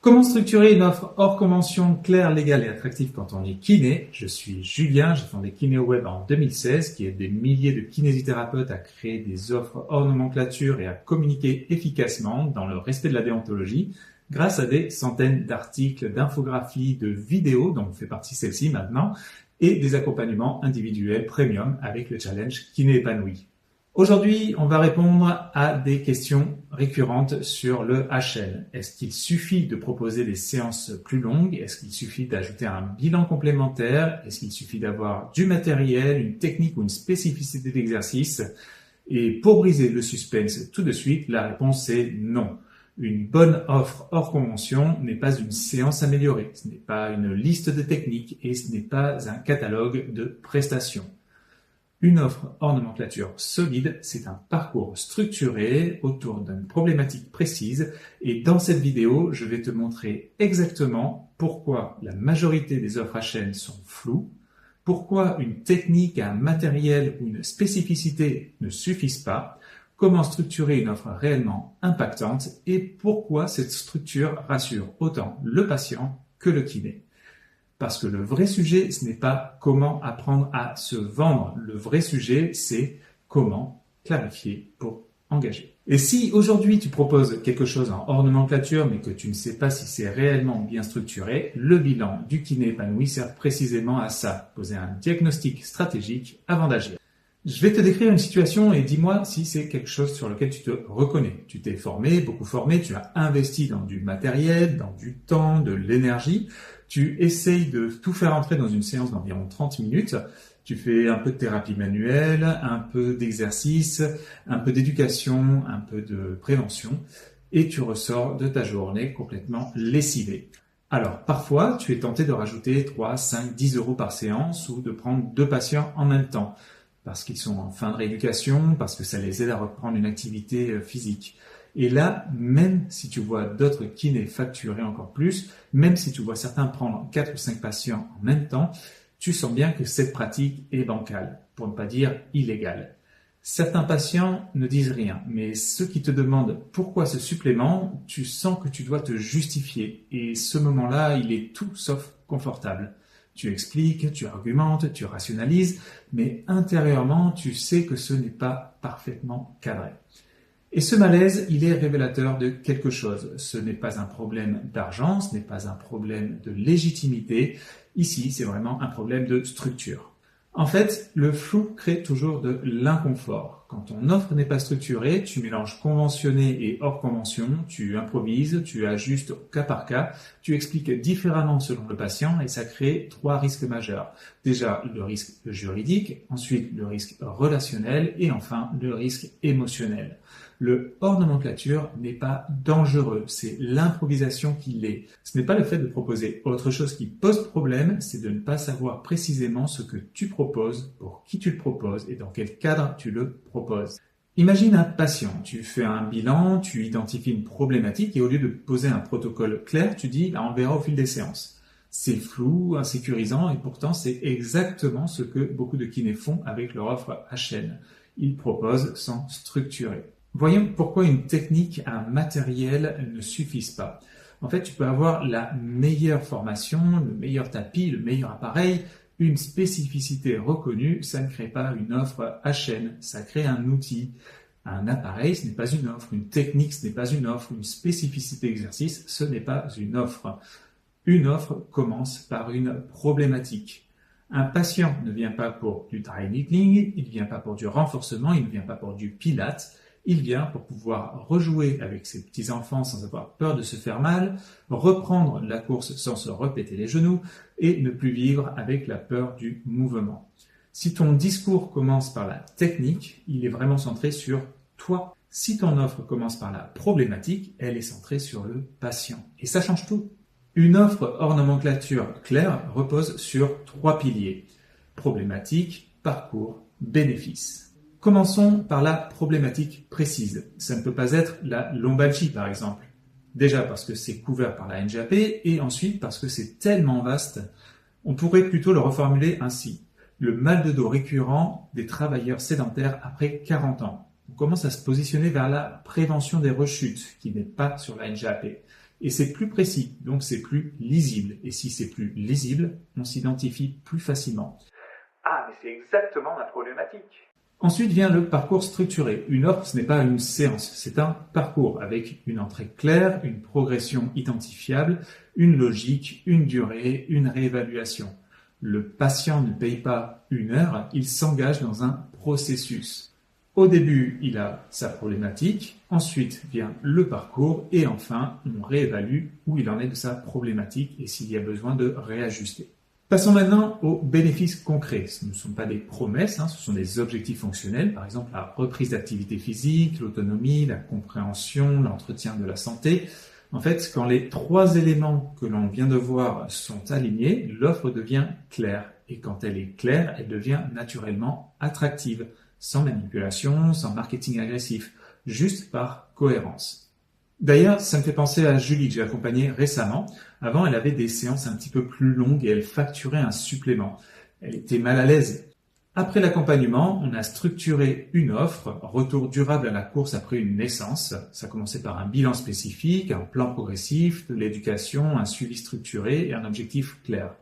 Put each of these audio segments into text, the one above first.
Comment structurer une offre hors convention, claire, légale et attractive quand on est kiné? Je suis Julien, j'ai fondé KinéoWeb en 2016, qui aide des milliers de kinésithérapeutes à créer des offres hors nomenclature et à communiquer efficacement dans le respect de la déontologie grâce à des centaines d'articles, d'infographies, de vidéos, dont fait partie celle-ci maintenant, et des accompagnements individuels premium avec le challenge Kiné épanoui. Aujourd'hui, on va répondre à des questions récurrentes sur le HL. Est-ce qu'il suffit de proposer des séances plus longues? Est-ce qu'il suffit d'ajouter un bilan complémentaire? Est-ce qu'il suffit d'avoir du matériel, une technique ou une spécificité d'exercice? Et pour briser le suspense tout de suite, la réponse est non. Une bonne offre hors convention n'est pas une séance améliorée, ce n'est pas une liste de techniques et ce n'est pas un catalogue de prestations. Une offre hors nomenclature solide, c'est un parcours structuré autour d'une problématique précise et dans cette vidéo, je vais te montrer exactement pourquoi la majorité des offres HN sont floues, pourquoi une technique, un matériel ou une spécificité ne suffisent pas, comment structurer une offre réellement impactante et pourquoi cette structure rassure autant le patient que le kiné. Parce que le vrai sujet, ce n'est pas comment apprendre à se vendre. Le vrai sujet, c'est comment clarifier pour engager. Et si aujourd'hui tu proposes quelque chose en hors nomenclature, mais que tu ne sais pas si c'est réellement bien structuré, le bilan du kiné épanoui sert précisément à ça, poser un diagnostic stratégique avant d'agir. Je vais te décrire une situation et dis-moi si c'est quelque chose sur lequel tu te reconnais. Tu t'es formé, beaucoup formé, tu as investi dans du matériel, dans du temps, de l'énergie. Tu essayes de tout faire entrer dans une séance d'environ 30 minutes. Tu fais un peu de thérapie manuelle, un peu d'exercice, un peu d'éducation, un peu de prévention et tu ressors de ta journée complètement lessivé. Alors, parfois, tu es tenté de rajouter 3, 5, 10 euros par séance ou de prendre 2 patients en même temps parce qu'ils sont en fin de rééducation, parce que ça les aide à reprendre une activité physique. Et là, même si tu vois d'autres kinés facturer encore plus, même si tu vois certains prendre 4 ou 5 patients en même temps, tu sens bien que cette pratique est bancale, pour ne pas dire illégale. Certains patients ne disent rien, mais ceux qui te demandent pourquoi ce supplément, tu sens que tu dois te justifier. Et ce moment-là, il est tout sauf confortable. Tu expliques, tu argumentes, tu rationalises, mais intérieurement, tu sais que ce n'est pas parfaitement cadré. Et ce malaise, il est révélateur de quelque chose. Ce n'est pas un problème d'argent, ce n'est pas un problème de légitimité. Ici, c'est vraiment un problème de structure. En fait, le flou crée toujours de l'inconfort. Quand ton offre n'est pas structurée, tu mélanges conventionné et hors convention, tu improvises, tu ajustes au cas par cas, tu expliques différemment selon le patient et ça crée 3 risques majeurs. Déjà, le risque juridique, ensuite le risque relationnel et enfin le risque émotionnel. Le hors nomenclature n'est pas dangereux, c'est l'improvisation qui l'est. Ce n'est pas le fait de proposer autre chose qui pose problème, c'est de ne pas savoir précisément ce que tu proposes, pour qui tu le proposes et dans quel cadre tu le proposes. Imagine un patient, tu fais un bilan, tu identifies une problématique et au lieu de poser un protocole clair, tu dis on verra au fil des séances. C'est flou, insécurisant et pourtant c'est exactement ce que beaucoup de kinés font avec leur offre HN. Ils proposent sans structurer. Voyons pourquoi une technique, un matériel ne suffisent pas. En fait, tu peux avoir la meilleure formation, le meilleur tapis, le meilleur appareil, une spécificité reconnue, ça ne crée pas une offre HN, ça crée un outil. Un appareil, ce n'est pas une offre, une technique, ce n'est pas une offre, une spécificité d'exercice, ce n'est pas une offre. Une offre commence par une problématique. Un patient ne vient pas pour du dry needling, il ne vient pas pour du renforcement, il ne vient pas pour du pilates. Il vient pour pouvoir rejouer avec ses petits-enfants sans avoir peur de se faire mal, reprendre la course sans se répéter les genoux et ne plus vivre avec la peur du mouvement. Si ton discours commence par la technique, il est vraiment centré sur toi. Si ton offre commence par la problématique, elle est centrée sur le patient. Et ça change tout. Une offre hors nomenclature claire repose sur 3 piliers. Problématique, parcours, bénéfice. Commençons par la problématique précise. Ça ne peut pas être la lombalgie, par exemple. Déjà parce que c'est couvert par la NJAP et ensuite parce que c'est tellement vaste. On pourrait plutôt le reformuler ainsi. Le mal de dos récurrent des travailleurs sédentaires après 40 ans. On commence à se positionner vers la prévention des rechutes, qui n'est pas sur la NJAP. Et c'est plus précis, donc c'est plus lisible. Et si c'est plus lisible, on s'identifie plus facilement. Ah, mais c'est exactement ma problématique. Ensuite vient le parcours structuré. Une offre, ce n'est pas une séance, c'est un parcours avec une entrée claire, une progression identifiable, une logique, une durée, une réévaluation. Le patient ne paye pas une heure, il s'engage dans un processus. Au début, il a sa problématique, ensuite vient le parcours et enfin, on réévalue où il en est de sa problématique et s'il y a besoin de réajuster. Passons maintenant aux bénéfices concrets. Ce ne sont pas des promesses, ce sont des objectifs fonctionnels, par exemple la reprise d'activité physique, l'autonomie, la compréhension, l'entretien de la santé. En fait, quand les 3 éléments que l'on vient de voir sont alignés, l'offre devient claire. Et quand elle est claire, elle devient naturellement attractive, sans manipulation, sans marketing agressif, juste par cohérence. D'ailleurs, ça me fait penser à Julie que j'ai accompagnée récemment. Avant, elle avait des séances un petit peu plus longues et elle facturait un supplément. Elle était mal à l'aise. Après l'accompagnement, on a structuré une offre, retour durable à la course après une naissance. Ça commençait par un bilan spécifique, un plan progressif, de l'éducation, un suivi structuré et un objectif clair.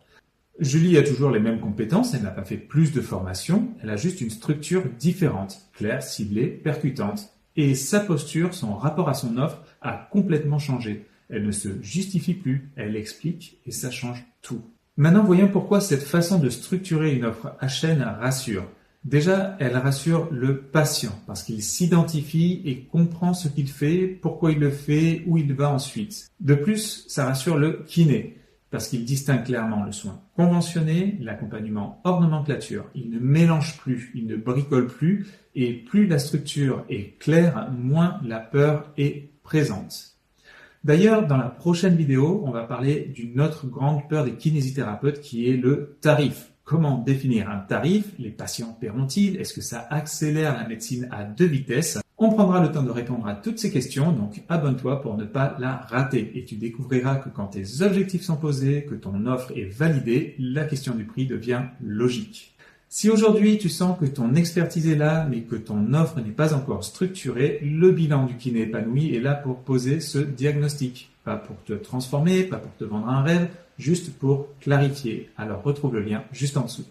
Julie a toujours les mêmes compétences, elle n'a pas fait plus de formation, elle a juste une structure différente, claire, ciblée, percutante. Et sa posture, son rapport à son offre a complètement changé. Elle ne se justifie plus, elle explique et ça change tout. Maintenant, voyons pourquoi cette façon de structurer une offre HN rassure. Déjà, elle rassure le patient parce qu'il s'identifie et comprend ce qu'il fait, pourquoi il le fait, où il va ensuite. De plus, ça rassure le kiné parce qu'il distingue clairement le soin conventionné, l'accompagnement hors nomenclature. Il ne mélange plus, il ne bricole plus et plus la structure est claire, moins la peur est présente. D'ailleurs, dans la prochaine vidéo, on va parler d'une autre grande peur des kinésithérapeutes qui est le tarif. Comment définir un tarif? Les patients paieront-ils? Est-ce que ça accélère la médecine à 2 vitesses? On prendra le temps de répondre à toutes ces questions, donc abonne-toi pour ne pas la rater. Et tu découvriras que quand tes objectifs sont posés, que ton offre est validée, la question du prix devient logique. Si aujourd'hui tu sens que ton expertise est là, mais que ton offre n'est pas encore structurée, le bilan du kiné épanoui est là pour poser ce diagnostic. Pas pour te transformer, pas pour te vendre un rêve, juste pour clarifier. Alors retrouve le lien juste en dessous.